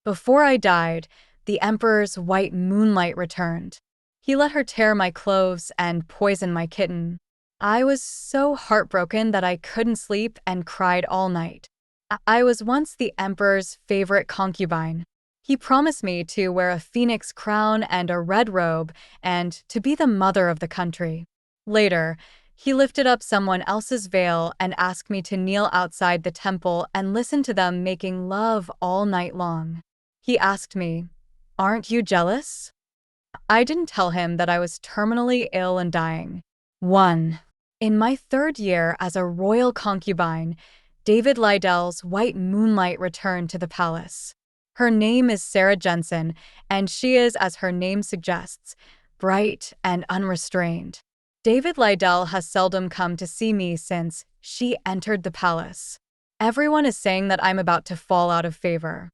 Before I died, the Emperor's white moonlight returned. He let her tear my clothes and poison my kitten. I was so heartbroken that I couldn't sleep and cried all night. I was once the Emperor's favorite concubine. He promised me to wear a phoenix crown and a red robe and to be the mother of the country. Later, he lifted up someone else's veil and asked me to kneel outside the temple and listen to them making love all night long. He asked me, "Aren't you jealous?" I didn't tell him that I was terminally ill and dying. 1. In my third year as a royal concubine, David Lydell's white moonlight returned to the palace. Her name is Sarah Jensen, and she is, as her name suggests, bright and unrestrained. David Lydell has seldom come to see me since she entered the palace. Everyone is saying that I'm about to fall out of favor.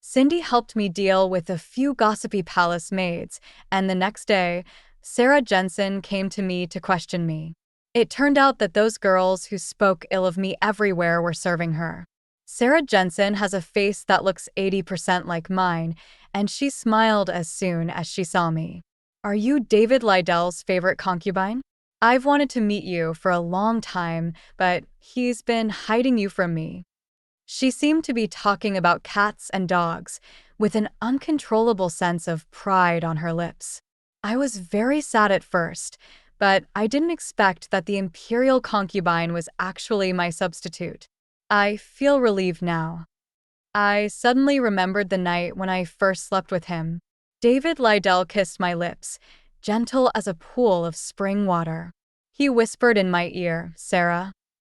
Cindy helped me deal with a few gossipy palace maids, and the next day, Sarah Jensen came to me to question me. It turned out that those girls who spoke ill of me everywhere were serving her. Sarah Jensen has a face that looks 80% like mine, and she smiled as soon as she saw me. "Are you David Lydell's favorite concubine? I've wanted to meet you for a long time, but he's been hiding you from me." She seemed to be talking about cats and dogs, with an uncontrollable sense of pride on her lips. I was very sad at first, but I didn't expect that the imperial concubine was actually my substitute. I feel relieved now. I suddenly remembered the night when I first slept with him. David Lydell kissed my lips, gentle as a pool of spring water. He whispered in my ear, "Sarah."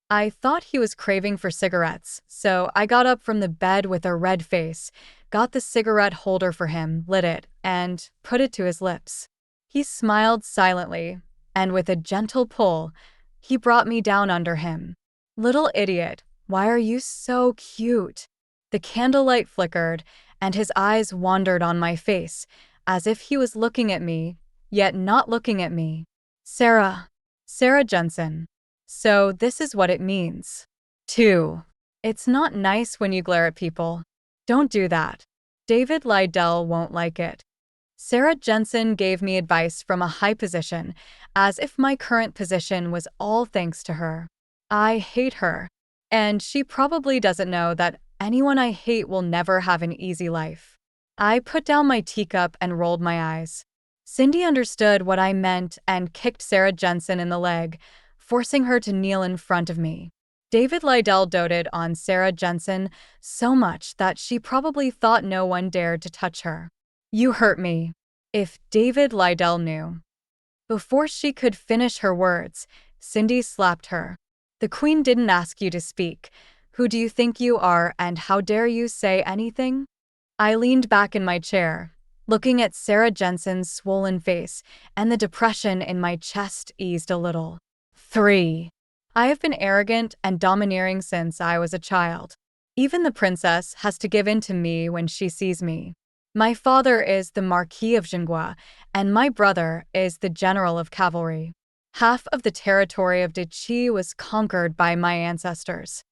I thought he was craving for cigarettes, so I got up from the bed with a red face, got the cigarette holder for him, lit it, and put it to his lips. He smiled silently, and with a gentle pull, he brought me down under him. "Little idiot, why are you so cute?" The candlelight flickered, and his eyes wandered on my face, as if he was looking at me, yet not looking at me. Sarah Jensen. So this is what it means. 2. It's not nice when you glare at people. Don't do that. David Lydell won't like it. Sarah Jensen gave me advice from a high position, as if my current position was all thanks to her. I hate her, and she probably doesn't know that anyone I hate will never have an easy life. I put down my teacup and rolled my eyes. Cindy understood what I meant and kicked Sarah Jensen in the leg, forcing her to kneel in front of me. David Lydell doted on Sarah Jensen so much that she probably thought no one dared to touch her. "You hurt me." If David Lydell knew. Before she could finish her words, Cindy slapped her. "The Queen didn't ask you to speak. Who do you think you are, and how dare you say anything?" I leaned back in my chair, looking at Sarah Jensen's swollen face, and the depression in my chest eased a little. 3. I have been arrogant and domineering since I was a child. Even the princess has to give in to me when she sees me. My father is the Marquis of Jingua, and my brother is the General of Cavalry. Half of the territory of Dichi was conquered by my ancestors.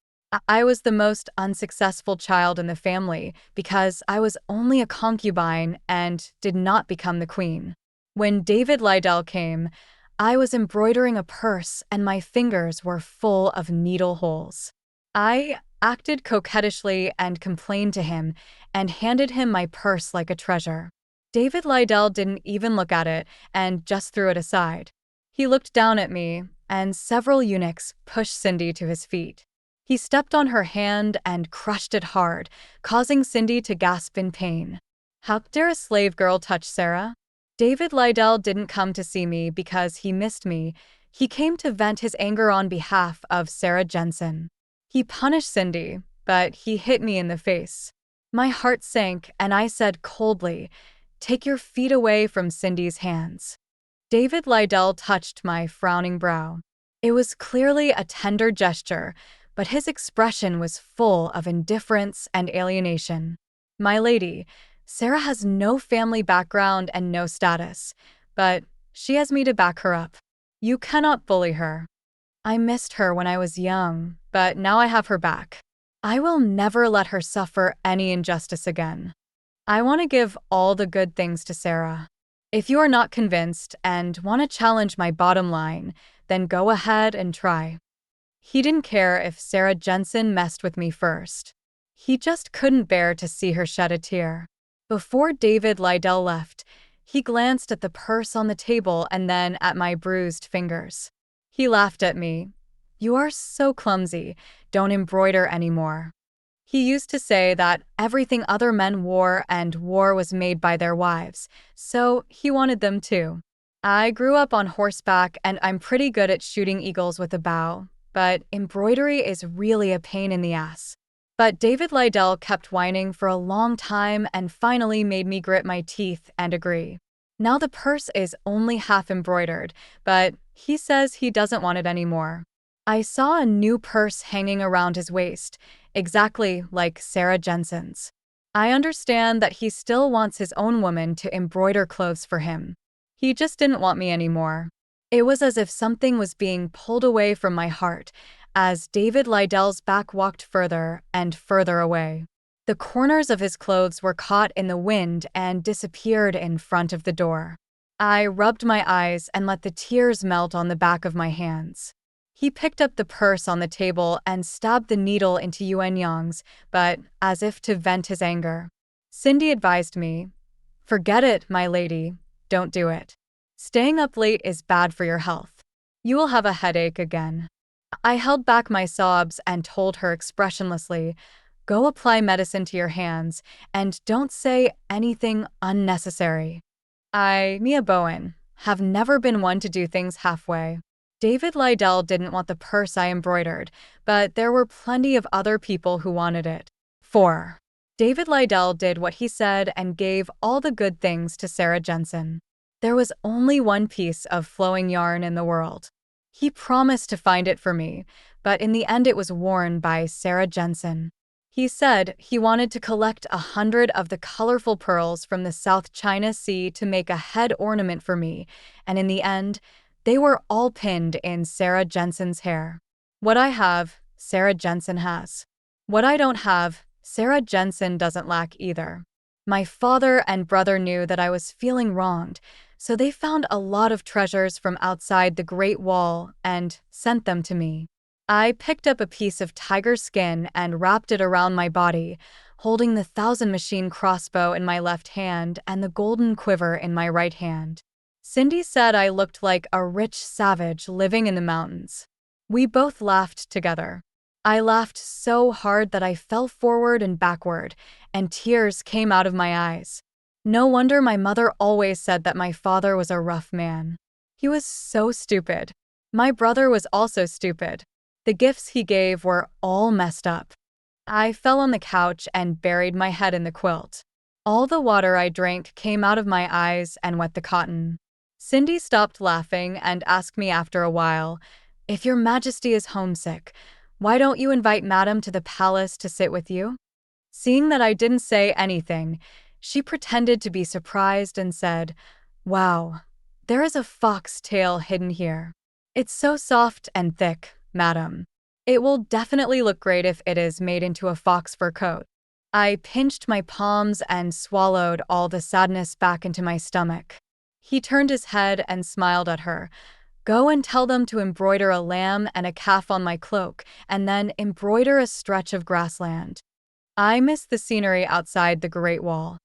I was the most unsuccessful child in the family because I was only a concubine and did not become the queen. When David Lydell came, I was embroidering a purse and my fingers were full of needle holes. I acted coquettishly and complained to him and handed him my purse like a treasure. David Lydell didn't even look at it and just threw it aside. He looked down at me, and several eunuchs pushed Cindy to his feet. He stepped on her hand and crushed it hard, causing Cindy to gasp in pain. "How dare a slave girl touch Sarah?" David Lydell didn't come to see me because he missed me. He came to vent his anger on behalf of Sarah Jensen. He punished Cindy, but he hit me in the face. My heart sank, and I said coldly, "Take your feet away from Cindy's hands." David Lydell touched my frowning brow. It was clearly a tender gesture, but his expression was full of indifference and alienation. "My lady, Sarah has no family background and no status, but she has me to back her up. You cannot bully her. I missed her when I was young, but now I have her back. I will never let her suffer any injustice again." I want to give all the good things to Sarah. If you are not convinced and want to challenge my bottom line, then go ahead and try. He didn't care if Sarah Jensen messed with me first. He just couldn't bear to see her shed a tear. Before David Lydell left, he glanced at the purse on the table and then at my bruised fingers. He laughed at me. "You are so clumsy. Don't embroider anymore." He used to say that everything other men wore and wore was made by their wives, so he wanted them too. I grew up on horseback and I'm pretty good at shooting eagles with a bow, but embroidery is really a pain in the ass. But David Lydell kept whining for a long time and finally made me grit my teeth and agree. Now the purse is only half embroidered, but he says he doesn't want it anymore. I saw a new purse hanging around his waist, exactly like Sarah Jensen's. I understand that he still wants his own woman to embroider clothes for him. He just didn't want me anymore. It was as if something was being pulled away from my heart as David Lydell's back walked further and further away. The corners of his clothes were caught in the wind and disappeared in front of the door. I rubbed my eyes and let the tears melt on the back of my hands. He picked up the purse on the table and stabbed the needle into Yuan Yang's, but as if to vent his anger. Cindy advised me, "Forget it, my lady. Don't do it. Staying up late is bad for your health. You will have a headache again." I held back my sobs and told her expressionlessly, "Go apply medicine to your hands, and don't say anything unnecessary." Mia Bowen, have never been one to do things halfway. David Lydell didn't want the purse I embroidered, but there were plenty of other people who wanted it. 4. David Lydell did what he said and gave all the good things to Sarah Jensen. There was only one piece of flowing yarn in the world. He promised to find it for me, but in the end it was worn by Sarah Jensen. He said he wanted to collect 100 of the colorful pearls from the South China Sea to make a head ornament for me, and in the end, they were all pinned in Sarah Jensen's hair. What I have, Sarah Jensen has. What I don't have, Sarah Jensen doesn't lack either. My father and brother knew that I was feeling wronged, so they found a lot of treasures from outside the Great Wall and sent them to me. I picked up a piece of tiger skin and wrapped it around my body, holding the 1000-machine crossbow in my left hand and the golden quiver in my right hand. Cindy said I looked like a rich savage living in the mountains. We both laughed together. I laughed so hard that I fell forward and backward, and tears came out of my eyes. No wonder my mother always said that my father was a rough man. He was so stupid. My brother was also stupid. The gifts he gave were all messed up. I fell on the couch and buried my head in the quilt. All the water I drank came out of my eyes and wet the cotton. Cindy stopped laughing and asked me after a while, "If your Majesty is homesick, why don't you invite Madam to the palace to sit with you?" Seeing that I didn't say anything, she pretended to be surprised and said, "Wow, there is a fox tail hidden here. It's so soft and thick, madam. It will definitely look great if it is made into a fox fur coat." I pinched my palms and swallowed all the sadness back into my stomach. He turned his head and smiled at her. "Go and tell them to embroider a lamb and a calf on my cloak, and then embroider a stretch of grassland. I miss the scenery outside the Great Wall.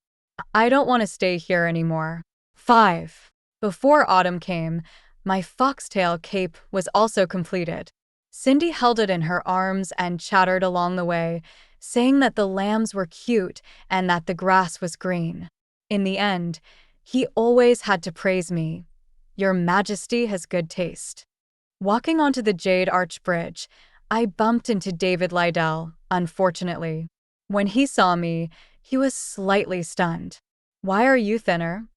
I don't want to stay here anymore." 5. Before autumn came, my foxtail cape was also completed. Cindy held it in her arms and chattered along the way, saying that the lambs were cute and that the grass was green. In the end, he always had to praise me. "Your Majesty has good taste." Walking onto the Jade Arch Bridge, I bumped into David Lydell, unfortunately. When he saw me, he was slightly stunned. "Why are you thinner?"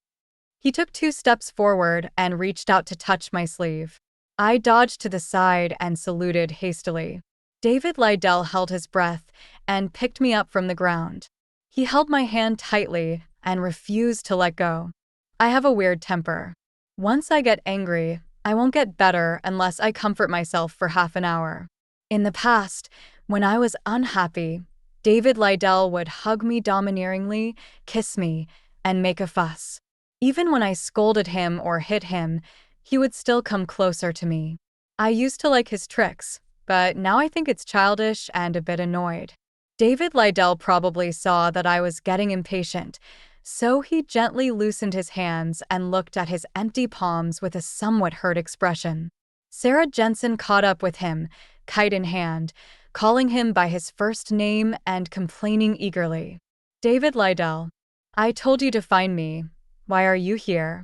He took 2 steps forward and reached out to touch my sleeve. I dodged to the side and saluted hastily. David Lydell held his breath and picked me up from the ground. He held my hand tightly and refused to let go. I have a weird temper. Once I get angry, I won't get better unless I comfort myself for half an hour. In the past, when I was unhappy, David Lydell would hug me domineeringly, kiss me, and make a fuss. Even when I scolded him or hit him, he would still come closer to me. I used to like his tricks, but now I think it's childish and a bit annoyed. David Lydell probably saw that I was getting impatient, so he gently loosened his hands and looked at his empty palms with a somewhat hurt expression. Sarah Jensen caught up with him, kite in hand, calling him by his first name and complaining eagerly. David Lydell, I told you to find me. Why are you here?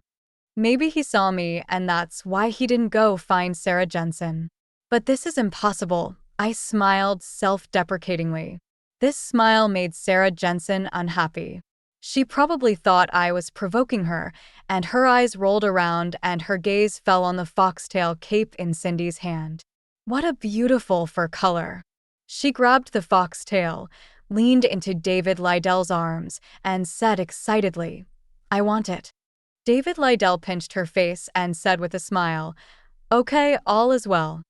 Maybe he saw me and that's why he didn't go find Sarah Jensen. But this is impossible, I smiled self-deprecatingly. This smile made Sarah Jensen unhappy. She probably thought I was provoking her, and her eyes rolled around and her gaze fell on the foxtail cape in Cindy's hand. What a beautiful fur color. She grabbed the foxtail, leaned into David Lydell's arms, and said excitedly, I want it. David Lydell pinched her face and said with a smile, Okay, all is well.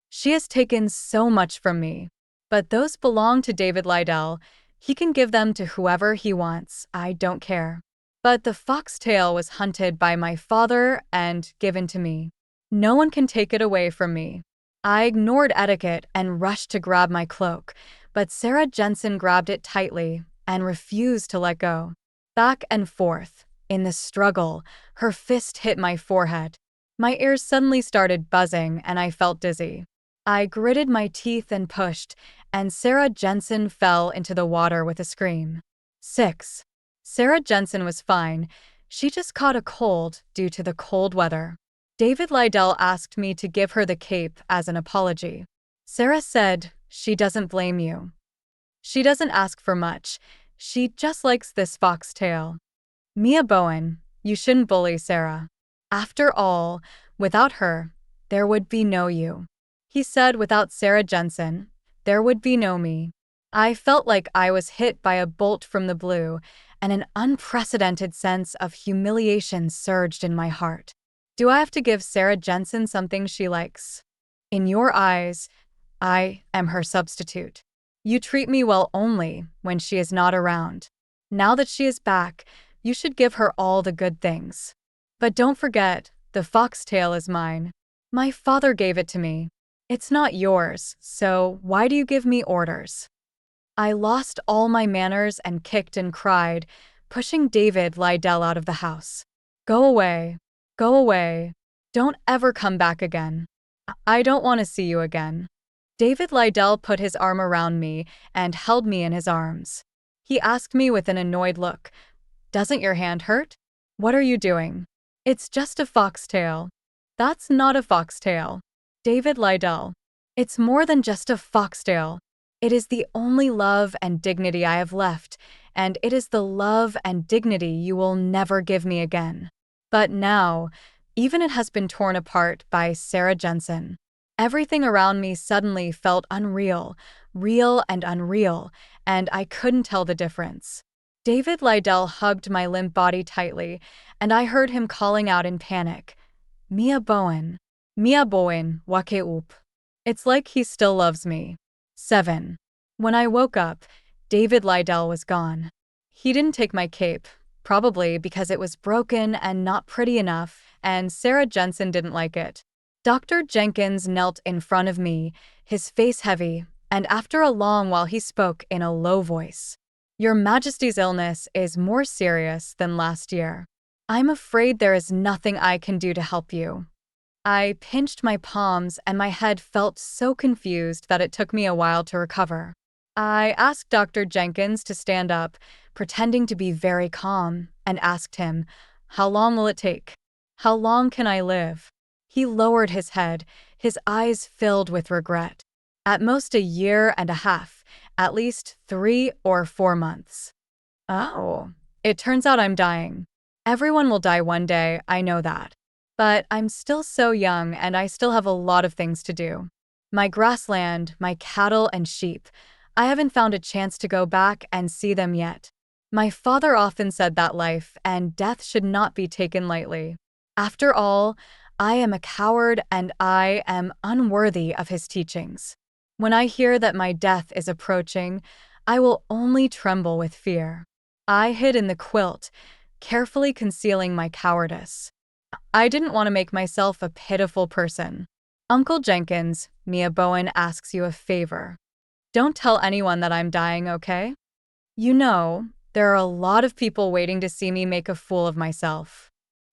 She has taken so much from me. But those belong to David Lydell. He can give them to whoever he wants, I don't care. But the foxtail was hunted by my father and given to me. No one can take it away from me. I ignored etiquette and rushed to grab my cloak, but Sarah Jensen grabbed it tightly and refused to let go. Back and forth, in the struggle, her fist hit my forehead. My ears suddenly started buzzing and I felt dizzy. I gritted my teeth and pushed, and Sarah Jensen fell into the water with a scream. 6. Sarah Jensen was fine. She just caught a cold due to the cold weather. David Lydell asked me to give her the cape as an apology. Sarah said she doesn't blame you. She doesn't ask for much. She just likes this foxtail. Mia Bowen, you shouldn't bully Sarah. After all, without her, there would be no you. He said without Sarah Jensen, there would be no me. I felt like I was hit by a bolt from the blue, and an unprecedented sense of humiliation surged in my heart. Do I have to give Sarah Jensen something she likes? In your eyes, I am her substitute. You treat me well only when she is not around. Now that she is back, you should give her all the good things. But don't forget, the foxtail is mine. My father gave it to me. It's not yours, so why do you give me orders? I lost all my manners and kicked and cried, pushing David Lydell out of the house. Go away. Go away. Don't ever come back again. I don't want to see you again. David Lydell put his arm around me and held me in his arms. He asked me with an annoyed look, Doesn't your hand hurt? What are you doing? It's just a foxtail. That's not a foxtail. David Lydell. It's more than just a foxtail. It is the only love and dignity I have left, and it is the love and dignity you will never give me again. But now, even it has been torn apart by Sarah Jensen. Everything around me suddenly felt unreal, real and unreal, and I couldn't tell the difference. David Lydell hugged my limp body tightly, and I heard him calling out in panic, Mia Bowen. Mia Bowen, wake up. It's like he still loves me. 7. When I woke up, David Lydell was gone. He didn't take my cape, probably because it was broken and not pretty enough, and Sarah Jensen didn't like it. Dr. Jenkins knelt in front of me, his face heavy, and after a long while he spoke in a low voice. Your Majesty's illness is more serious than last year. I'm afraid there is nothing I can do to help you. I pinched my palms and my head felt so confused that it took me a while to recover. I asked Dr. Jenkins to stand up, pretending to be very calm, and asked him, How long will it take? How long can I live? He lowered his head, his eyes filled with regret. At most 1.5 years, at least 3 or 4 months. Oh, it turns out I'm dying. Everyone will die one day, I know that. But I'm still so young and I still have a lot of things to do. My grassland, my cattle and sheep, I haven't found a chance to go back and see them yet. My father often said that life and death should not be taken lightly. After all, I am a coward and I am unworthy of his teachings. When I hear that my death is approaching, I will only tremble with fear. I hid in the quilt, carefully concealing my cowardice. I didn't want to make myself a pitiful person. Uncle Jenkins, Mia Bowen asks you a favor. Don't tell anyone that I'm dying, okay? You know, there are a lot of people waiting to see me make a fool of myself.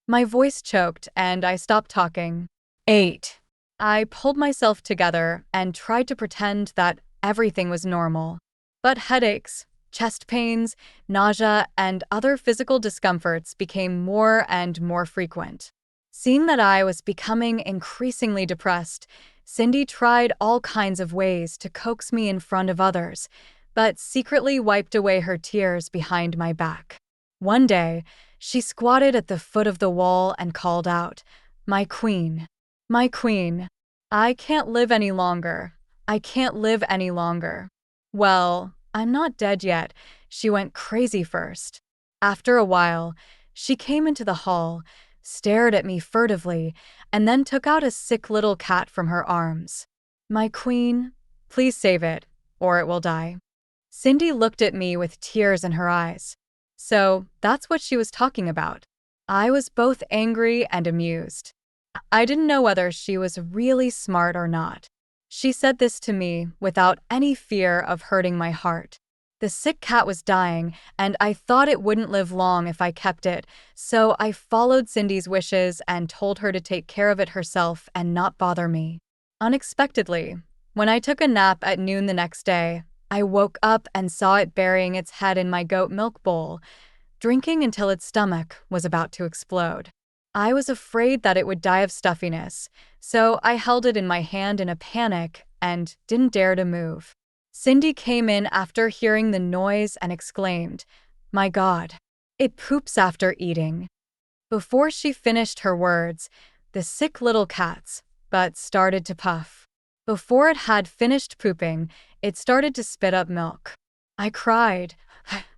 My voice choked and I stopped talking. 8. I pulled myself together and tried to pretend that everything was normal. But headaches, chest pains, nausea, and other physical discomforts became more and more frequent. Seeing that I was becoming increasingly depressed, Cindy tried all kinds of ways to coax me in front of others, but secretly wiped away her tears behind my back. One day, she squatted at the foot of the wall and called out, "My queen, my queen, I can't live any longer. I can't live any longer." Well, I'm not dead yet. She went crazy first. After a while, she came into the hall, stared at me furtively, and then took out a sick little cat from her arms. "My queen, please save it, or it will die." Cindy looked at me with tears in her eyes. So that's what she was talking about. I was both angry and amused. I didn't know whether she was really smart or not. She said this to me without any fear of hurting my heart. The sick cat was dying, and I thought it wouldn't live long if I kept it, so I followed Cindy's wishes and told her to take care of it herself and not bother me. Unexpectedly, when I took a nap at noon the next day, I woke up and saw it burying its head in my goat milk bowl, drinking until its stomach was about to explode. I was afraid that it would die of stuffiness, so I held it in my hand in a panic and didn't dare to move. Cindy came in after hearing the noise and exclaimed, "My God, it poops after eating." Before she finished her words, the sick little cat's butt started to puff. Before it had finished pooping, it started to spit up milk. I cried.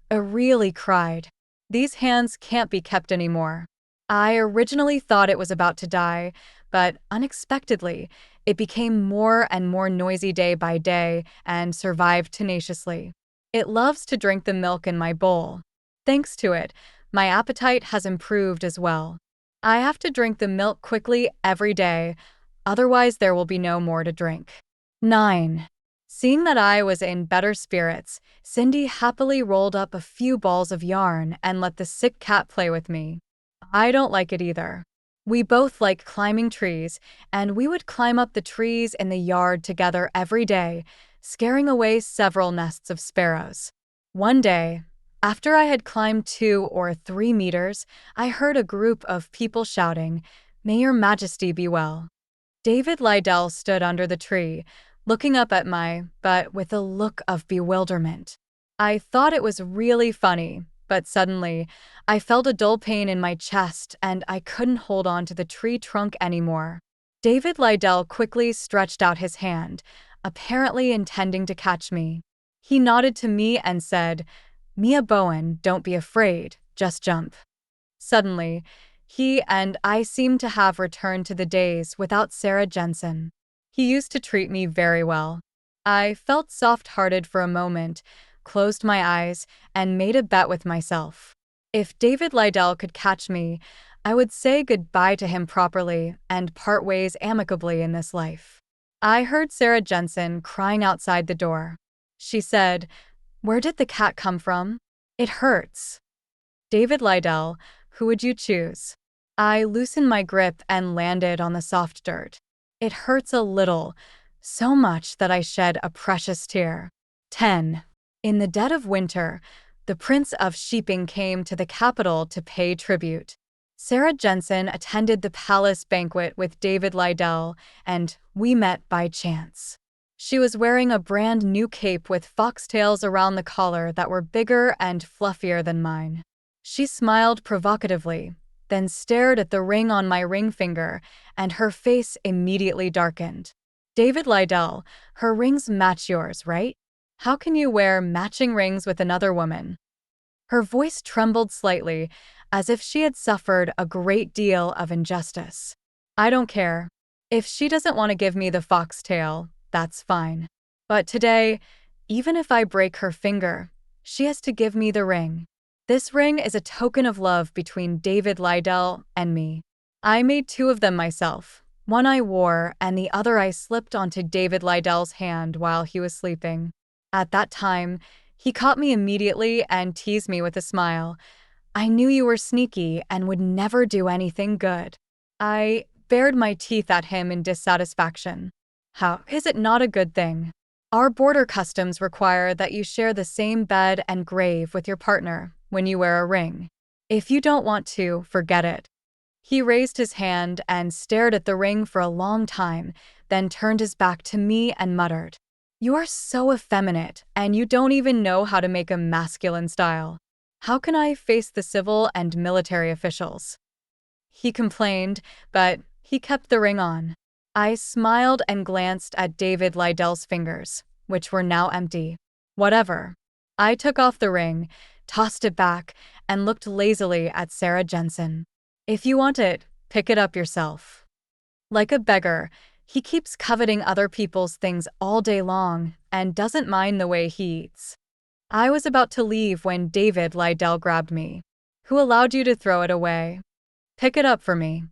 I really cried. These hands can't be kept anymore. I originally thought it was about to die, but unexpectedly, it became more and more noisy day by day and survived tenaciously. It loves to drink the milk in my bowl. Thanks to it, my appetite has improved as well. I have to drink the milk quickly every day, otherwise there will be no more to drink. 9. Seeing that I was in better spirits, Cindy happily rolled up a few balls of yarn and let the sick cat play with me. I don't like it either. We both like climbing trees, and we would climb up the trees in the yard together every day, scaring away several nests of sparrows. One day, after I had climbed 2 or 3 meters, I heard a group of people shouting, "May your majesty be well." David Lydell stood under the tree, looking up at my butt with a look of bewilderment. I thought it was really funny, but suddenly, I felt a dull pain in my chest and I couldn't hold on to the tree trunk anymore. David Lydell quickly stretched out his hand, apparently intending to catch me. He nodded to me and said, "Mia Bowen, don't be afraid, just jump." Suddenly, he and I seemed to have returned to the days without Sarah Jensen. He used to treat me very well. I felt soft-hearted for a moment, closed my eyes, and made a bet with myself. If David Lydell could catch me, I would say goodbye to him properly and part ways amicably in this life. I heard Sarah Jensen crying outside the door. She said, "Where did the cat come from? It hurts." David Lydell, who would you choose? I loosened my grip and landed on the soft dirt. It hurts a little, so much that I shed a precious tear. 10. In the dead of winter, the Prince of Sheeping came to the capital to pay tribute. Sarah Jensen attended the palace banquet with David Lydell, and we met by chance. She was wearing a brand new cape with foxtails around the collar that were bigger and fluffier than mine. She smiled provocatively, then stared at the ring on my ring finger, and her face immediately darkened. "David Lydell, her rings match yours, right? How can you wear matching rings with another woman?" Her voice trembled slightly, as if she had suffered a great deal of injustice. "I don't care. If she doesn't want to give me the foxtail, that's fine. But today, even if I break her finger, she has to give me the ring. This ring is a token of love between David Lydell and me. I made 2 of them myself. One I wore, and the other I slipped onto David Lydell's hand while he was sleeping. At that time, he caught me immediately and teased me with a smile. I knew you were sneaky and would never do anything good. I bared my teeth at him in dissatisfaction. How is it not a good thing? Our border customs require that you share the same bed and grave with your partner when you wear a ring. If you don't want to, forget it. He raised his hand and stared at the ring for a long time, then turned his back to me and muttered, "You are so effeminate, and you don't even know how to make a masculine style. How can I face the civil and military officials?" He complained, but he kept the ring on. I smiled and glanced at David Lydell's fingers, which were now empty. Whatever. I took off the ring, tossed it back, and looked lazily at Sarah Jensen. If you want it, pick it up yourself. Like a beggar, he keeps coveting other people's things all day long and doesn't mind the way he eats. I was about to leave when David Lydell grabbed me. Who allowed you to throw it away? Pick it up for me.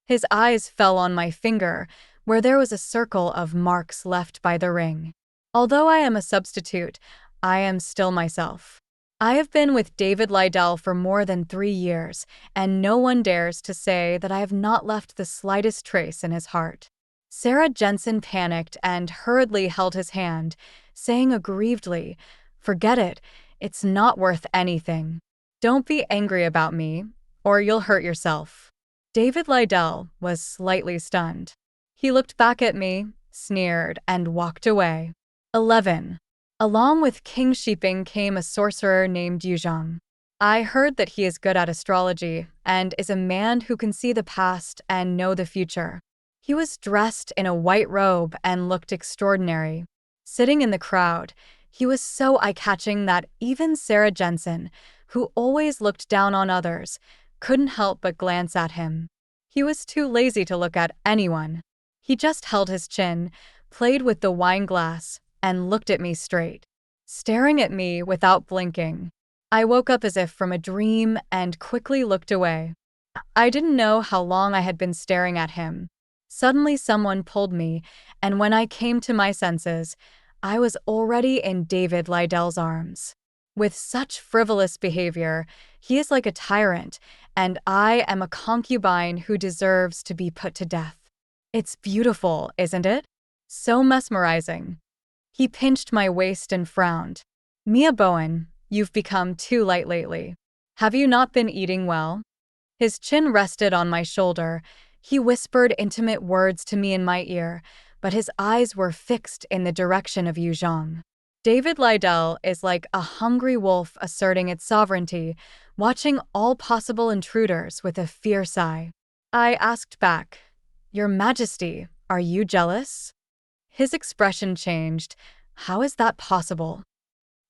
His eyes fell on my finger, where there was a circle of marks left by the ring. Although I am a substitute, I am still myself. I have been with David Lydell for more than 3 years, and no one dares to say that I have not left the slightest trace in his heart. Sarah Jensen panicked and hurriedly held his hand, saying aggrievedly, "Forget it, it's not worth anything. Don't be angry about me, or you'll hurt yourself." David Lydell was slightly stunned. He looked back at me, sneered, and walked away. 11. Along with King Sheeping came a sorcerer named Yuzhong. I heard that he is good at astrology and is a man who can see the past and know the future. He was dressed in a white robe and looked extraordinary. Sitting in the crowd, he was so eye-catching that even Sarah Jensen, who always looked down on others, couldn't help but glance at him. He was too lazy to look at anyone. He just held his chin, played with the wine glass, and looked at me straight, staring at me without blinking. I woke up as if from a dream and quickly looked away. I didn't know how long I had been staring at him. Suddenly someone pulled me, and when I came to my senses, I was already in David Lydell's arms. With such frivolous behavior, he is like a tyrant, and I am a concubine who deserves to be put to death. It's beautiful, isn't it? So mesmerizing. He pinched my waist and frowned. "Mia Bowen, you've become too light lately. Have you not been eating well?" His chin rested on my shoulder. He whispered intimate words to me in my ear, but his eyes were fixed in the direction of Yuzhong. David Lydell is like a hungry wolf asserting its sovereignty, watching all possible intruders with a fierce eye. I asked back, "Your Majesty, are you jealous?" His expression changed. How is that possible?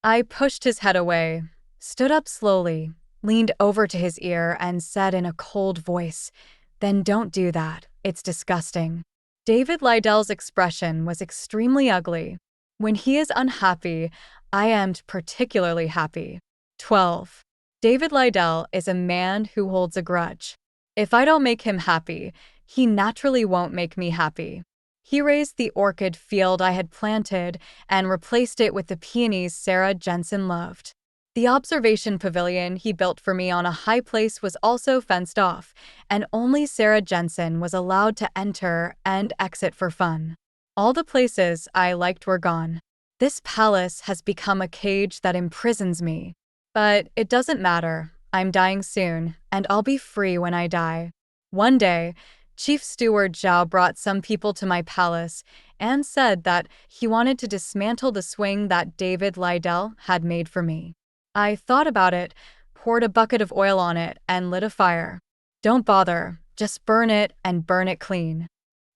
I pushed his head away, stood up slowly, leaned over to his ear, and said in a cold voice, "Then don't do that. It's disgusting." David Lydell's expression was extremely ugly. When he is unhappy, I am particularly happy. 12. David Lydell is a man who holds a grudge. If I don't make him happy, he naturally won't make me happy. He raised the orchid field I had planted and replaced it with the peonies Sarah Jensen loved. The observation pavilion he built for me on a high place was also fenced off, and only Sarah Jensen was allowed to enter and exit for fun. All the places I liked were gone. This palace has become a cage that imprisons me. But it doesn't matter. I'm dying soon, and I'll be free when I die. One day, Chief Steward Zhao brought some people to my palace and said that he wanted to dismantle the swing that David Lydell had made for me. I thought about it, poured a bucket of oil on it, and lit a fire. "Don't bother, just burn it and burn it clean."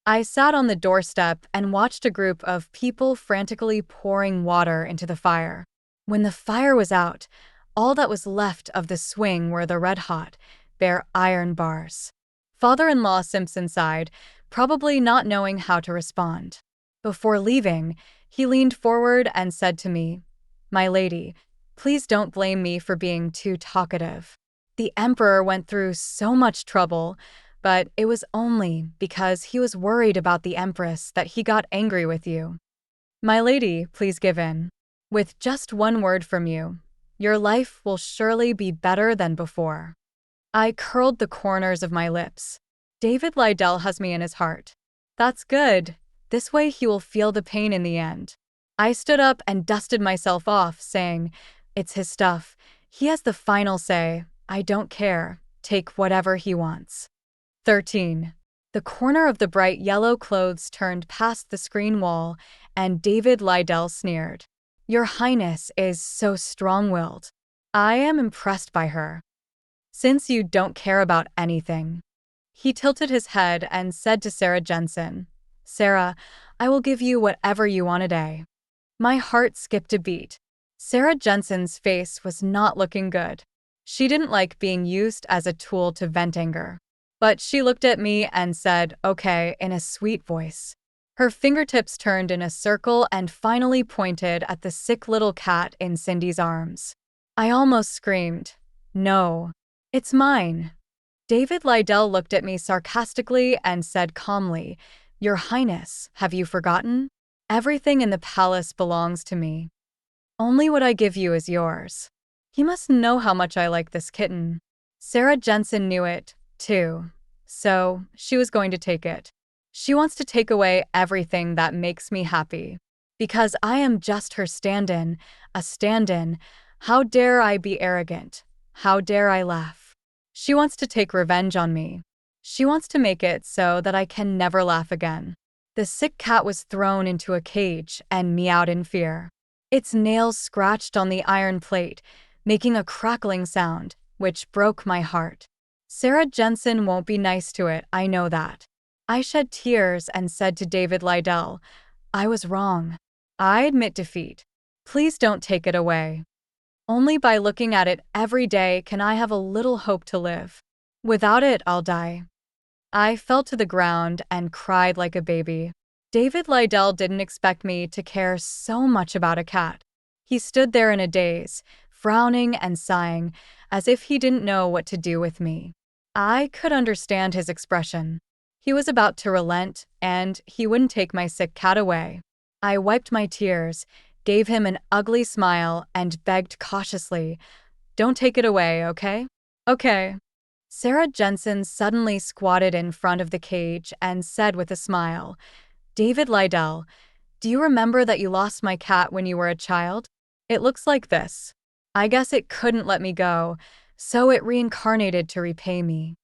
I sat on the doorstep and watched a group of people frantically pouring water into the fire. When the fire was out, all that was left of the swing were the red-hot, bare iron bars. Father-in-law Simpson sighed, probably not knowing how to respond. Before leaving, He leaned forward and said to me, "My lady, please don't blame me for being too talkative. The emperor went through so much trouble, but it was only because he was worried about the empress that he got angry with you. My lady, please give in. With just one word from you, your life will surely be better than before." I curled the corners of my lips. David Lydell has me in his heart. That's good. This way he will feel the pain in the end. I stood up and dusted myself off, saying, "It's his stuff. He has the final say. I don't care. Take whatever he wants." 13. The corner of the bright yellow clothes turned past the screen wall, and David Lydell sneered. "Your Highness is so strong-willed. I am impressed by her. Since you don't care about anything." He tilted his head and said to Sarah Jensen, "Sarah, I will give you whatever you want today." My heart skipped a beat. Sarah Jensen's face was not looking good. She didn't like being used as a tool to vent anger. But she looked at me and said, "Okay," in a sweet voice. Her fingertips turned in a circle and finally pointed at the sick little cat in Cindy's arms. I almost screamed, "No, it's mine." David Lydell looked at me sarcastically and said calmly, "Your Highness, have you forgotten? Everything in the palace belongs to me. Only what I give you is yours." He must know how much I like this kitten. Sarah Jensen knew it, too. So, she was going to take it. She wants to take away everything that makes me happy. Because I am just her stand-in, a stand-in. How dare I be arrogant? How dare I laugh? She wants to take revenge on me. She wants to make it so that I can never laugh again. The sick cat was thrown into a cage and meowed in fear. Its nails scratched on the iron plate, making a crackling sound, which broke my heart. Sarah Jensen won't be nice to it, I know that. I shed tears and said to David Lydell, "I was wrong. I admit defeat. Please don't take it away. Only by looking at it every day can I have a little hope to live. Without it, I'll die." I fell to the ground and cried like a baby. David Lydell didn't expect me to care so much about a cat. He stood there in a daze, frowning and sighing, as if he didn't know what to do with me. I could understand his expression. He was about to relent, and he wouldn't take my sick cat away. I wiped my tears, gave him an ugly smile, and begged cautiously, "Don't take it away, okay?" "Okay." Sarah Jensen suddenly squatted in front of the cage and said with a smile, "David Lydell, do you remember that you lost my cat when you were a child? It looks like this. I guess it couldn't let me go, so it reincarnated to repay me."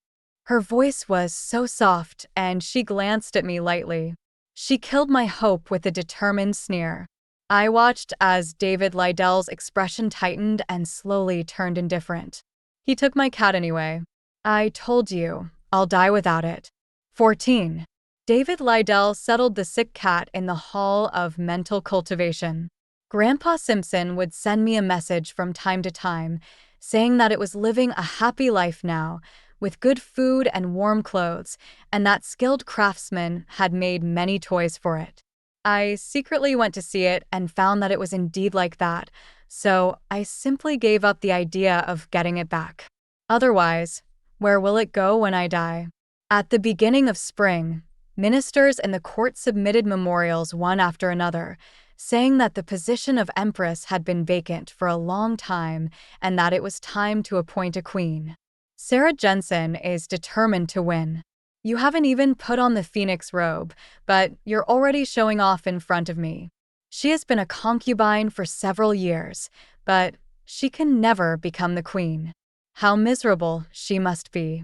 Her voice was so soft, and she glanced at me lightly. She killed my hope with a determined sneer. I watched as David Lydell's expression tightened and slowly turned indifferent. He took my cat anyway. "I told you, I'll die without it." 14. David Lydell settled the sick cat in the Hall of Mental Cultivation. Grandpa Simpson would send me a message from time to time, saying that it was living a happy life now, with good food and warm clothes, and that skilled craftsmen had made many toys for it. I secretly went to see it and found that it was indeed like that, so I simply gave up the idea of getting it back. Otherwise, where will it go when I die? At the beginning of spring, ministers in the court submitted memorials one after another, saying that the position of empress had been vacant for a long time and that it was time to appoint a queen. Sarah Jensen is determined to win. You haven't even put on the phoenix robe, but you're already showing off in front of me. She has been a concubine for several years, but she can never become the queen. How miserable she must be.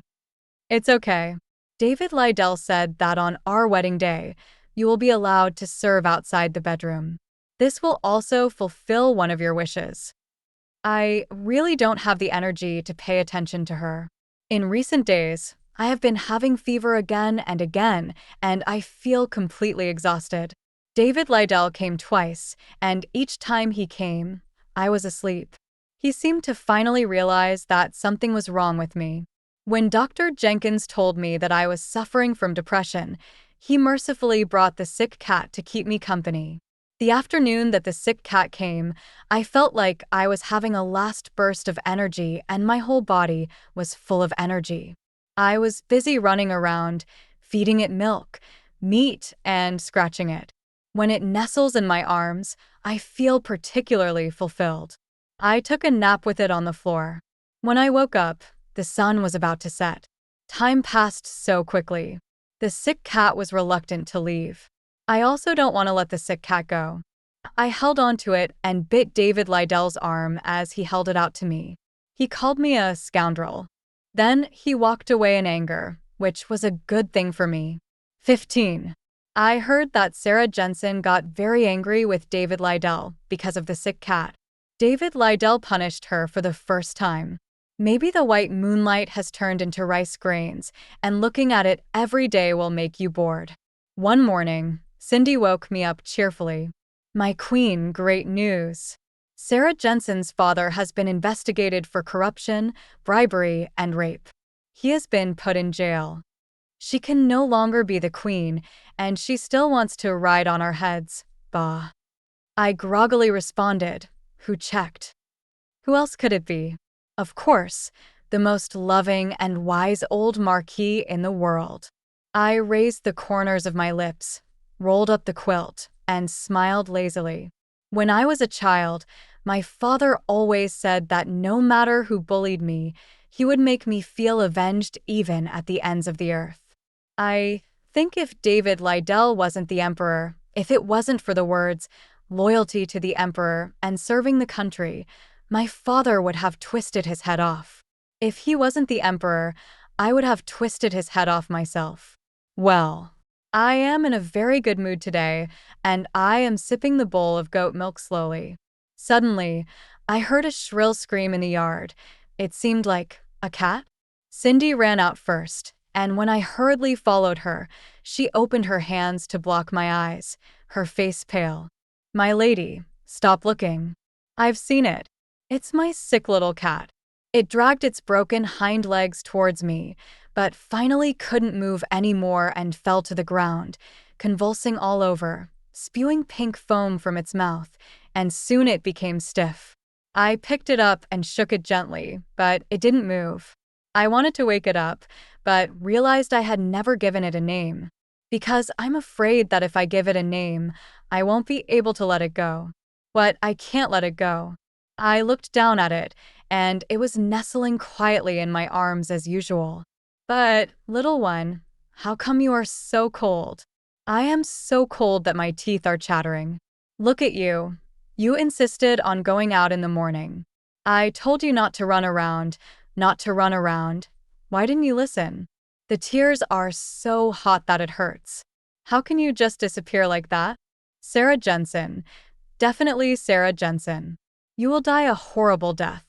It's okay. David Lydell said that on our wedding day, you will be allowed to serve outside the bedroom. This will also fulfill one of your wishes. I really don't have the energy to pay attention to her. In recent days, I have been having fever again and again, and I feel completely exhausted. David Lydell came twice, and each time he came, I was asleep. He seemed to finally realize that something was wrong with me. When Dr. Jenkins told me that I was suffering from depression, he mercifully brought the sick cat to keep me company. The afternoon that the sick cat came, I felt like I was having a last burst of energy and my whole body was full of energy. I was busy running around, feeding it milk, meat, and scratching it. When it nestles in my arms, I feel particularly fulfilled. I took a nap with it on the floor. When I woke up, the sun was about to set. Time passed so quickly. The sick cat was reluctant to leave. I also don't want to let the sick cat go. I held onto it and bit David Lidell's arm as he held it out to me. He called me a scoundrel. Then he walked away in anger, which was a good thing for me. 15. I heard that Sarah Jensen got very angry with David Lidell because of the sick cat. David Lidell punished her for the first time. Maybe the white moonlight has turned into rice grains, and looking at it every day will make you bored. One morning, Cindy woke me up cheerfully. My queen, great news. Sarah Jensen's father has been investigated for corruption, bribery, and rape. He has been put in jail. She can no longer be the queen, and she still wants to ride on our heads. Bah. I groggily responded. Who checked? Who else could it be? Of course, the most loving and wise old marquis in the world. I raised the corners of my lips, rolled up the quilt, and smiled lazily. When I was a child, my father always said that no matter who bullied me, he would make me feel avenged even at the ends of the earth. I think if David Lidell wasn't the emperor, if it wasn't for the words, loyalty to the emperor and serving the country, my father would have twisted his head off. If he wasn't the emperor, I would have twisted his head off myself. Well, I am in a very good mood today, and I am sipping the bowl of goat milk slowly. Suddenly, I heard a shrill scream in the yard. It seemed like a cat. Cindy ran out first, and when I hurriedly followed her, she opened her hands to block my eyes, her face pale. My lady, stop looking. I've seen it. It's my sick little cat. It dragged its broken hind legs towards me, but finally couldn't move anymore and fell to the ground, convulsing all over, spewing pink foam from its mouth, and soon it became stiff. I picked it up and shook it gently, but it didn't move. I wanted to wake it up, but realized I had never given it a name. Because I'm afraid that if I give it a name, I won't be able to let it go. But I can't let it go. I looked down at it, and it was nestling quietly in my arms as usual. But, little one, how come you are so cold? I am so cold that my teeth are chattering. Look at you. You insisted on going out in the morning. I told you not to run around, not to run around. Why didn't you listen? The tears are so hot that it hurts. How can you just disappear like that? Sarah Jensen. Definitely Sarah Jensen. You will die a horrible death.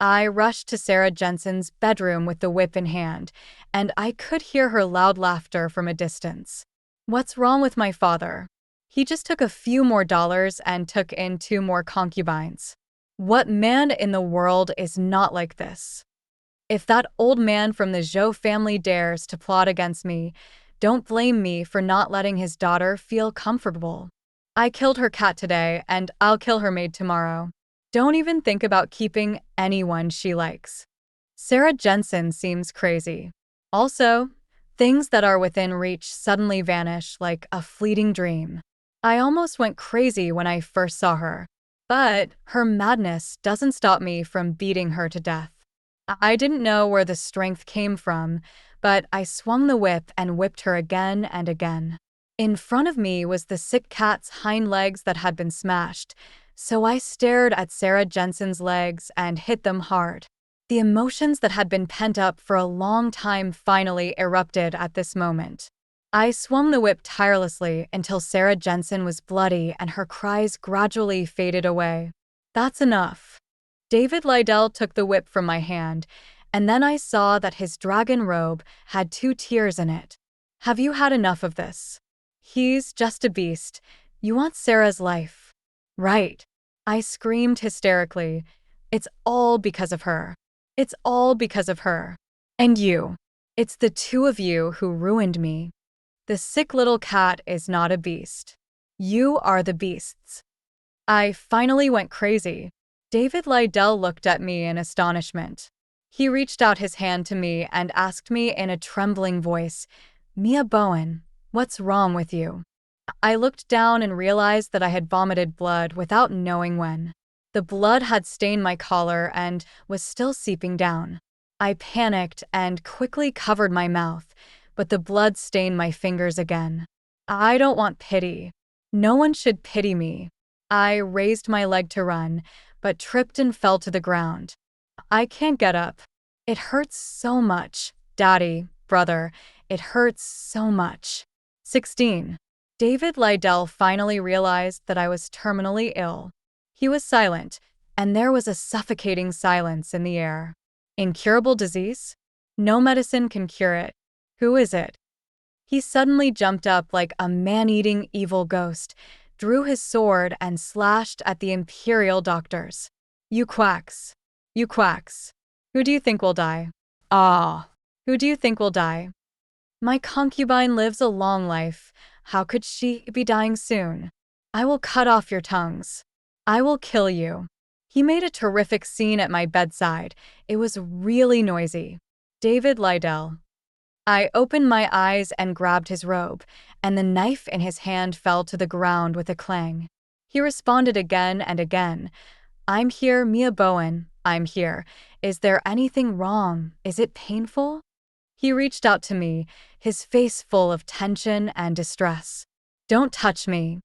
I rushed to Sarah Jensen's bedroom with the whip in hand, and I could hear her loud laughter from a distance. What's wrong with my father? He just took a few more dollars and took in 2 more concubines. What man in the world is not like this? If that old man from the Zhou family dares to plot against me, don't blame me for not letting his daughter feel comfortable. I killed her cat today, and I'll kill her maid tomorrow. Don't even think about keeping anyone she likes. Sarah Jensen seems crazy. Also, things that are within reach suddenly vanish like a fleeting dream. I almost went crazy when I first saw her, but her madness doesn't stop me from beating her to death. I didn't know where the strength came from, but I swung the whip and whipped her again and again. In front of me was the sick cat's hind legs that had been smashed, so I stared at Sarah Jensen's legs and hit them hard. The emotions that had been pent up for a long time finally erupted at this moment. I swung the whip tirelessly until Sarah Jensen was bloody and her cries gradually faded away. That's enough. David Lidell took the whip from my hand, and then I saw that his dragon robe had 2 tears in it. Have you had enough of this? He's just a beast. You want Sarah's life. Right. I screamed hysterically. It's all because of her. It's all because of her. And you. It's the 2 of you who ruined me. The sick little cat is not a beast. You are the beasts. I finally went crazy. David Lydell looked at me in astonishment. He reached out his hand to me and asked me in a trembling voice, "Mia Bowen, what's wrong with you?" I looked down and realized that I had vomited blood without knowing when. The blood had stained my collar and was still seeping down. I panicked and quickly covered my mouth, but the blood stained my fingers again. I don't want pity. No one should pity me. I raised my leg to run, but tripped and fell to the ground. I can't get up. It hurts so much. Daddy, brother, it hurts so much. 16. David Lydell finally realized that I was terminally ill. He was silent, and there was a suffocating silence in the air. Incurable disease? No medicine can cure it. Who is it? He suddenly jumped up like a man-eating evil ghost, drew his sword and slashed at the imperial doctors. You quacks. You quacks. Who do you think will die? Ah. Who do you think will die? My concubine lives a long life. How could she be dying soon? I will cut off your tongues. I will kill you. He made a terrific scene at my bedside. It was really noisy. David Lydell. I opened my eyes and grabbed his robe, and the knife in his hand fell to the ground with a clang. He responded again and again. I'm here, Mia Bowen. I'm here. Is there anything wrong? Is it painful? He reached out to me, his face full of tension and distress. Don't touch me,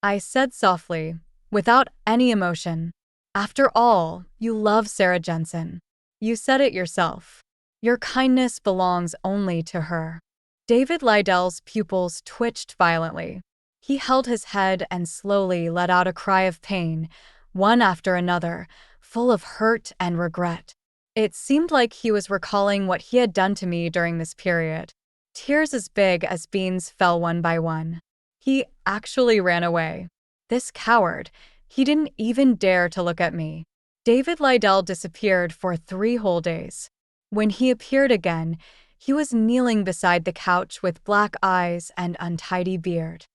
I said softly, without any emotion. After all, you love Sarah Jensen. You said it yourself. Your kindness belongs only to her. David Lydell's pupils twitched violently. He held his head and slowly let out a cry of pain, one after another, full of hurt and regret. It seemed like he was recalling what he had done to me during this period. Tears as big as beans fell one by one. He actually ran away. This coward. He didn't even dare to look at me. David Lydell disappeared for 3 whole days. When he appeared again, he was kneeling beside the couch with black eyes and untidy beard.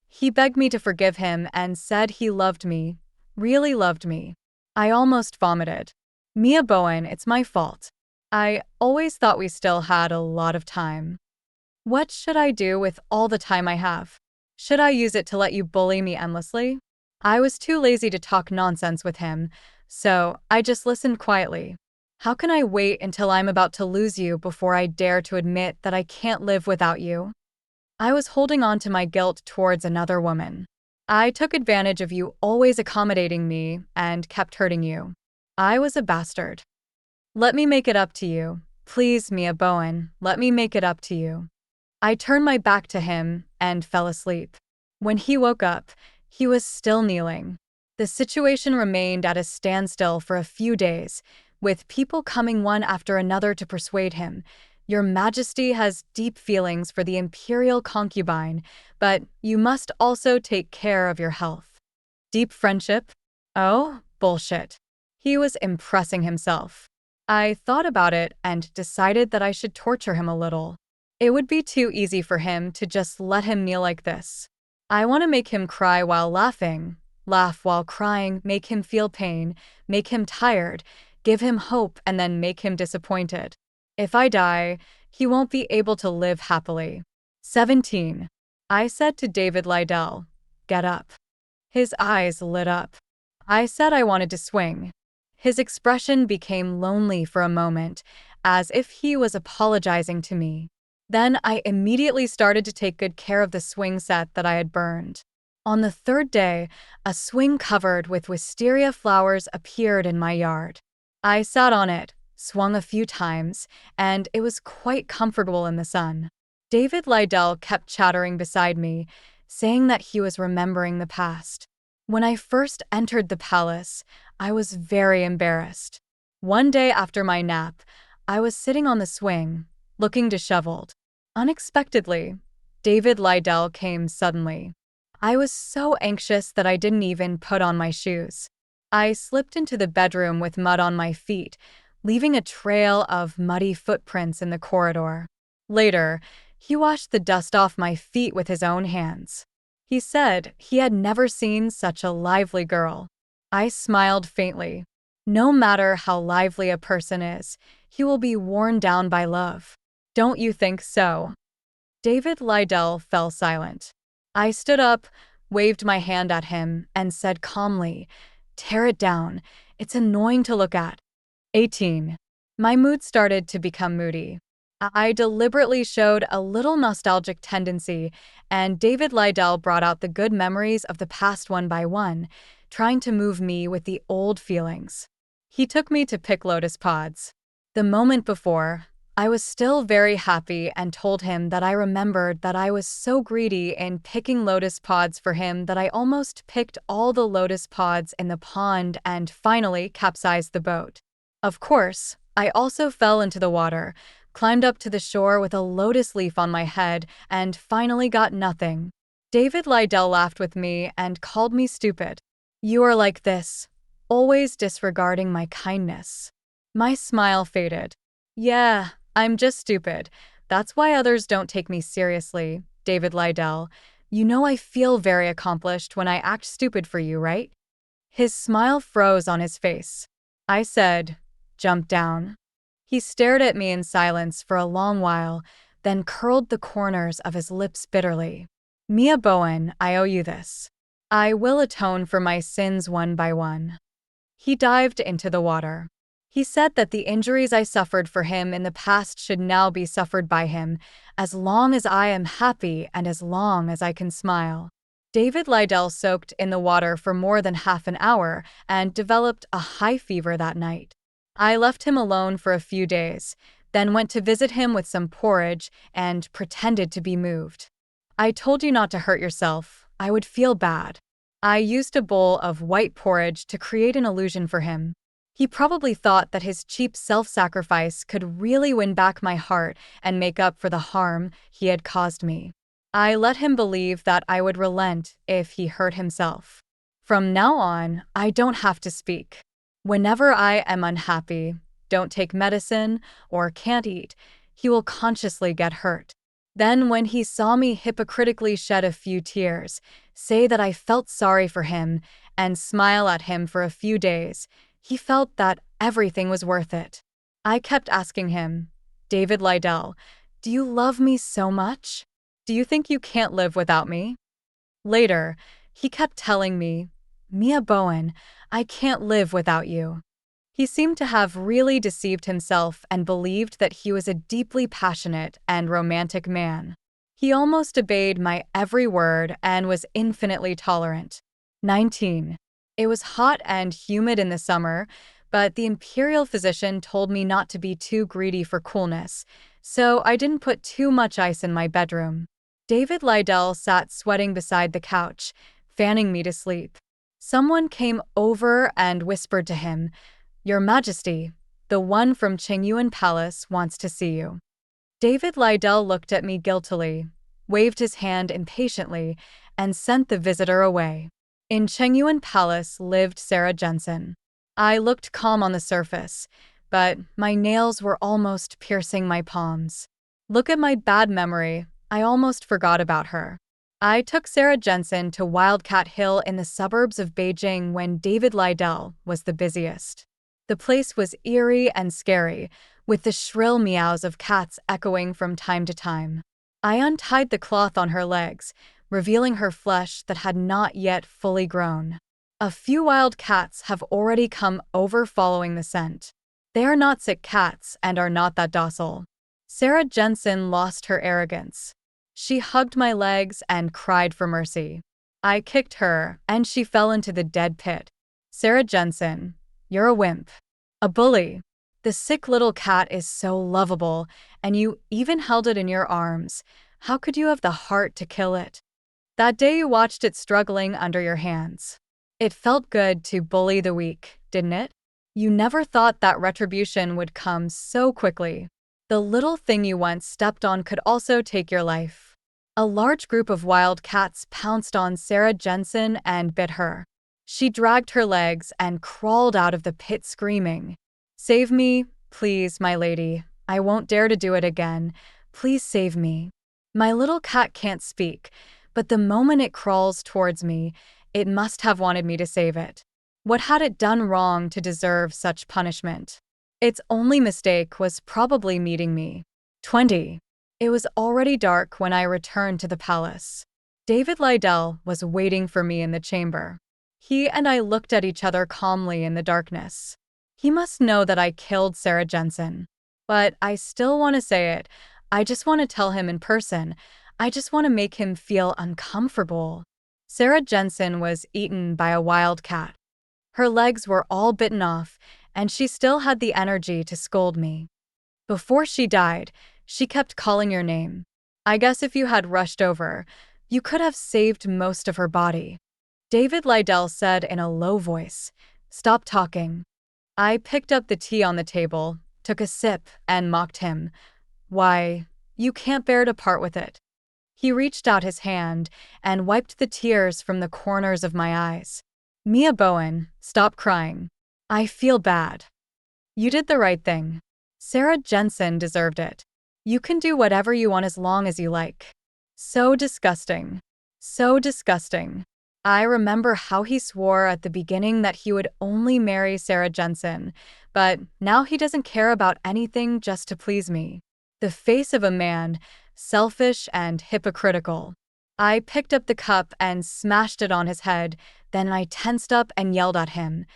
He begged me to forgive him and said he loved me, really loved me. I almost vomited. Mia Bowen, it's my fault. I always thought we still had a lot of time. What should I do with all the time I have? Should I use it to let you bully me endlessly? I was too lazy to talk nonsense with him, so I just listened quietly. How can I wait until I'm about to lose you before I dare to admit that I can't live without you? I was holding on to my guilt towards another woman. I took advantage of you always accommodating me and kept hurting you. I was a bastard. Let me make it up to you. Please, Mia Bowen, let me make it up to you. I turned my back to him and fell asleep. When he woke up, he was still kneeling. The situation remained at a standstill for a few days, with people coming one after another to persuade him, Your Majesty has deep feelings for the imperial concubine, but you must also take care of your health. Deep friendship? Oh, bullshit. He was impressing himself. I thought about it and decided that I should torture him a little. It would be too easy for him to just let him kneel like this. I want to make him cry while laughing, laugh while crying, make him feel pain, make him tired, give him hope, and then make him disappointed. If I die, he won't be able to live happily. 17. I said to David Lydell, "Get up." His eyes lit up. I said I wanted to swing. His expression became lonely for a moment, as if he was apologizing to me. Then I immediately started to take good care of the swing set that I had burned. On the 3rd day, a swing covered with wisteria flowers appeared in my yard. I sat on it, swung a few times, and it was quite comfortable in the sun. David Lydell kept chattering beside me, saying that he was remembering the past. When I first entered the palace, I was very embarrassed. One day after my nap, I was sitting on the swing, looking disheveled. Unexpectedly, David Lydell came suddenly. I was so anxious that I didn't even put on my shoes. I slipped into the bedroom with mud on my feet, leaving a trail of muddy footprints in the corridor. Later, he washed the dust off my feet with his own hands. He said he had never seen such a lively girl. I smiled faintly. No matter how lively a person is, he will be worn down by love. Don't you think so? David Lydell fell silent. I stood up, waved my hand at him, and said calmly, "Tear it down. It's annoying to look at." 18. My mood started to become moody. I deliberately showed a little nostalgic tendency, and David Lydell brought out the good memories of the past one by one, trying to move me with the old feelings. He took me to pick lotus pods. The moment before, I was still very happy and told him that I remembered that I was so greedy in picking lotus pods for him that I almost picked all the lotus pods in the pond and finally capsized the boat. Of course, I also fell into the water, climbed up to the shore with a lotus leaf on my head, and finally got nothing. David Lydell laughed with me and called me stupid. "You are like this, always disregarding my kindness." My smile faded. "Yeah, I'm just stupid. That's why others don't take me seriously, David Lydell. You know I feel very accomplished when I act stupid for you, right?" His smile froze on his face. I said, "Jump down." He stared at me in silence for a long while, then curled the corners of his lips bitterly. "Mia Bowen, I owe you this. I will atone for my sins one by one." He dived into the water. He said that the injuries I suffered for him in the past should now be suffered by him, as long as I am happy and as long as I can smile. David Lydell soaked in the water for more than half an hour and developed a high fever that night. I left him alone for a few days, then went to visit him with some porridge and pretended to be moved. "I told you not to hurt yourself. I would feel bad." I used a bowl of white porridge to create an illusion for him. He probably thought that his cheap self-sacrifice could really win back my heart and make up for the harm he had caused me. I let him believe that I would relent if he hurt himself. From now on, I don't have to speak. Whenever I am unhappy, don't take medicine, or can't eat, he will consciously get hurt. Then when he saw me hypocritically shed a few tears, say that I felt sorry for him, and smile at him for a few days, he felt that everything was worth it. I kept asking him, "David Lydell, do you love me so much? Do you think you can't live without me?" Later, he kept telling me, "Mia Bowen, I can't live without you." He seemed to have really deceived himself and believed that he was a deeply passionate and romantic man. He almost obeyed my every word and was infinitely tolerant. 19. It was hot and humid in the summer, but the imperial physician told me not to be too greedy for coolness, so I didn't put too much ice in my bedroom. David Lydell sat sweating beside the couch, fanning me to sleep. Someone came over and whispered to him, "Your Majesty, the one from Qingyuan Palace wants to see you." David Lydell looked at me guiltily, waved his hand impatiently, and sent the visitor away. In Qingyuan Palace lived Sarah Jensen. I looked calm on the surface, but my nails were almost piercing my palms. Look at my bad memory, I almost forgot about her. I took Sarah Jensen to Wildcat Hill in the suburbs of Beijing when David Lydell was the busiest. The place was eerie and scary, with the shrill meows of cats echoing from time to time. I untied the cloth on her legs, revealing her flesh that had not yet fully grown. A few wild cats have already come over following the scent. They are not sick cats and are not that docile. Sarah Jensen lost her arrogance. She hugged my legs and cried for mercy. I kicked her, and she fell into the dead pit. "Sarah Jensen, you're a wimp. A bully. The sick little cat is so lovable, and you even held it in your arms. How could you have the heart to kill it? That day you watched it struggling under your hands. It felt good to bully the weak, didn't it? You never thought that retribution would come so quickly. The little thing you once stepped on could also take your life." A large group of wild cats pounced on Sarah Jensen and bit her. She dragged her legs and crawled out of the pit screaming, "Save me, please, my lady. I won't dare to do it again. Please save me." My little cat can't speak, But the moment it crawls towards me, it must have wanted me to save it. What had it done wrong to deserve such punishment? Its only mistake was probably meeting me. 20. It was already dark when I returned to the palace. David Lydell was waiting for me in the chamber. He and I looked at each other calmly in the darkness. He must know that I killed Sarah Jensen. But I still want to say it. I just want to tell him in person. I just want to make him feel uncomfortable. Sarah Jensen was eaten by a wildcat. Her legs were all bitten off, and she still had the energy to scold me. Before she died, she kept calling your name. I guess if you had rushed over, you could have saved most of her body. David Lydell said in a low voice, "Stop talking." I picked up the tea on the table, took a sip, and mocked him. "Why, you can't bear to part with it." He reached out his hand and wiped the tears from the corners of my eyes. "Mia Bowen, stop crying. I feel bad. You did the right thing. Sarah Jensen deserved it. You can do whatever you want as long as you like." So disgusting. So disgusting. I remember how he swore at the beginning that he would only marry Sarah Jensen, but now he doesn't care about anything just to please me. The face of a man, selfish and hypocritical. I picked up the cup and smashed it on his head, then I tensed up and yelled at him,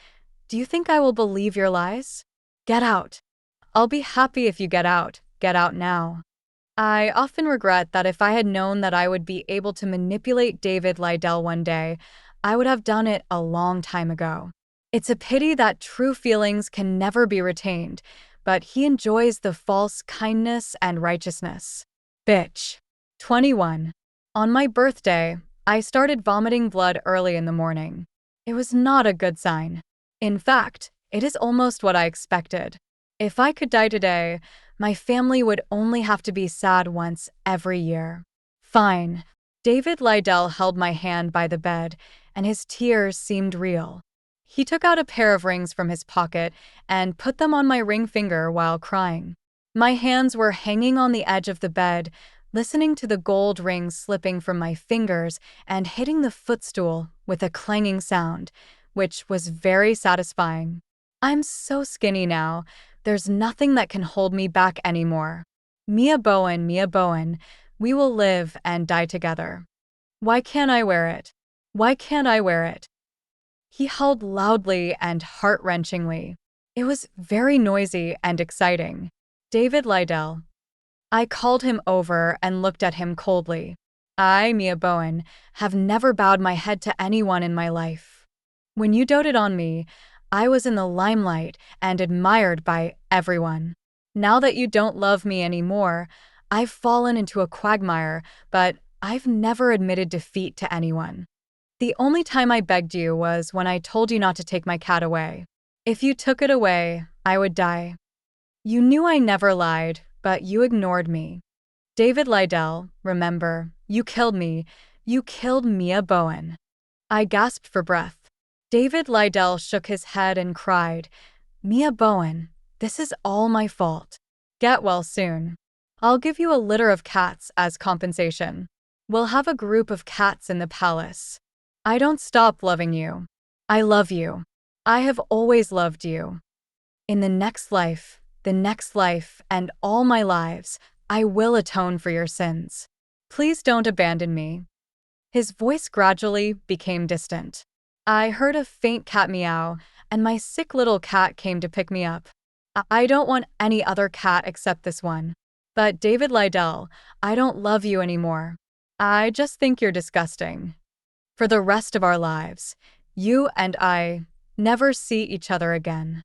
"Do you think I will believe your lies? Get out. I'll be happy if you get out. Get out now." I often regret that if I had known that I would be able to manipulate David Lydell one day, I would have done it a long time ago. It's a pity that true feelings can never be retained, but he enjoys the false kindness and righteousness. Bitch. 21. On my birthday, I started vomiting blood early in the morning. It was not a good sign. In fact, it is almost what I expected. If I could die today, my family would only have to be sad once every year. Fine. David Lydell held my hand by the bed, and his tears seemed real. He took out a pair of rings from his pocket and put them on my ring finger while crying. My hands were hanging on the edge of the bed, listening to the gold rings slipping from my fingers and hitting the footstool with a clanging sound, which was very satisfying. I'm so skinny now. There's nothing that can hold me back anymore. Mia Bowen, we will live and die together. Why can't I wear it? Why can't I wear it? He held loudly and heart-wrenchingly. It was very noisy and exciting. David Lydell. I called him over and looked at him coldly. I, Mia Bowen, have never bowed my head to anyone in my life. When you doted on me, I was in the limelight and admired by everyone. Now that you don't love me anymore, I've fallen into a quagmire, but I've never admitted defeat to anyone. The only time I begged you was when I told you not to take my cat away. If you took it away, I would die. You knew I never lied, but you ignored me. David Lydell, remember, you killed me. You killed Mia Bowen. I gasped for breath. David Lydell shook his head and cried, "Mia Bowen, this is all my fault. Get well soon. I'll give you a litter of cats as compensation. We'll have a group of cats in the palace. I don't stop loving you. I love you. I have always loved you. In the next life, and all my lives, I will atone for your sins. Please don't abandon me." His voice gradually became distant. I heard a faint cat meow, and my sick little cat came to pick me up. I don't want any other cat except this one. But David Lydell, I don't love you anymore. I just think you're disgusting. For the rest of our lives, you and I never see each other again.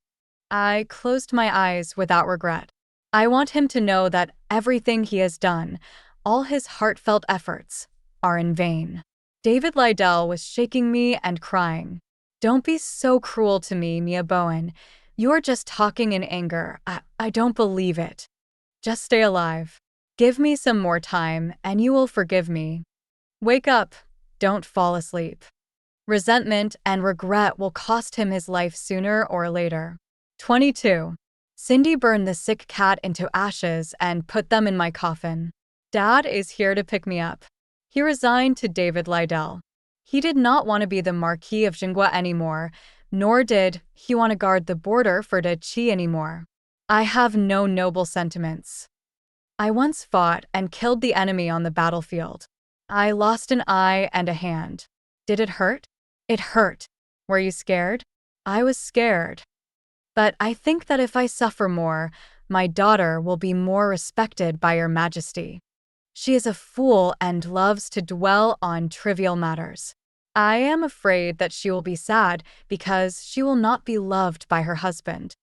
I closed my eyes without regret. I want him to know that everything he has done, all his heartfelt efforts, are in vain. David Lydell was shaking me and crying. "Don't be so cruel to me, Mia Bowen. You're just talking in anger. I don't believe it. Just stay alive. Give me some more time, and you will forgive me. Wake up. Don't fall asleep." Resentment and regret will cost him his life sooner or later. 22. Cindy burned the sick cat into ashes and put them in my coffin. Dad is here to pick me up. He resigned to David Liddell. He did not want to be the Marquis of Jingua anymore, nor did he want to guard the border for the Qi anymore. I have no noble sentiments. I once fought and killed the enemy on the battlefield. I lost an eye and a hand. Did it hurt? It hurt. Were you scared? I was scared. But I think that if I suffer more, my daughter will be more respected by your majesty. She is a fool and loves to dwell on trivial matters. I am afraid that she will be sad because she will not be loved by her husband.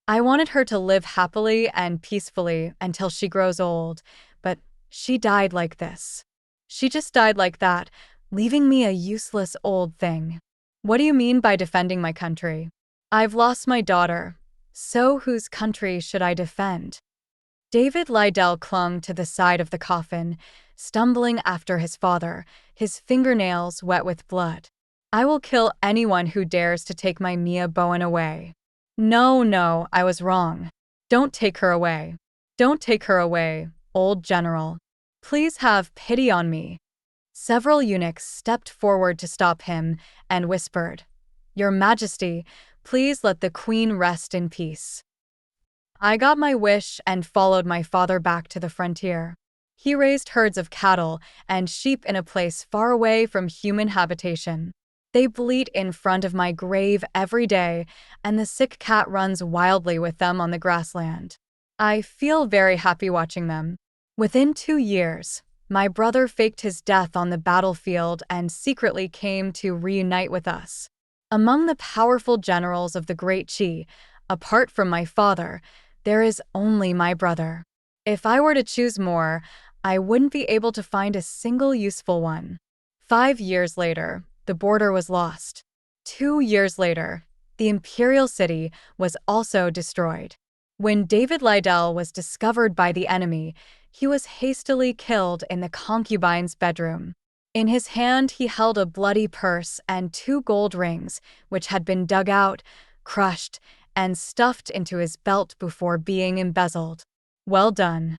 I wanted her to live happily and peacefully until she grows old, but she died like this. She just died like that, leaving me a useless old thing. What do you mean by defending my country? I've lost my daughter, so whose country should I defend? David Liddell clung to the side of the coffin, stumbling after his father, his fingernails wet with blood. I will kill anyone who dares to take my Mia Bowen away. No, I was wrong. Don't take her away. Don't take her away, old general. Please have pity on me. Several eunuchs stepped forward to stop him and whispered, Your Majesty, please let the queen rest in peace. I got my wish and followed my father back to the frontier. He raised herds of cattle and sheep in a place far away from human habitation. They bleat in front of my grave every day, and the sick cat runs wildly with them on the grassland. I feel very happy watching them. Within 2 years, my brother faked his death on the battlefield and secretly came to reunite with us. Among the powerful generals of the Great Qi, apart from my father, there is only my brother. If I were to choose more, I wouldn't be able to find a single useful one. 5 years later, the border was lost. 2 years later, the imperial city was also destroyed. When David Liddell was discovered by the enemy, he was hastily killed in the concubine's bedroom. In his hand he held a bloody purse and 2 gold rings, which had been dug out, crushed, and stuffed into his belt before being embezzled. Well done.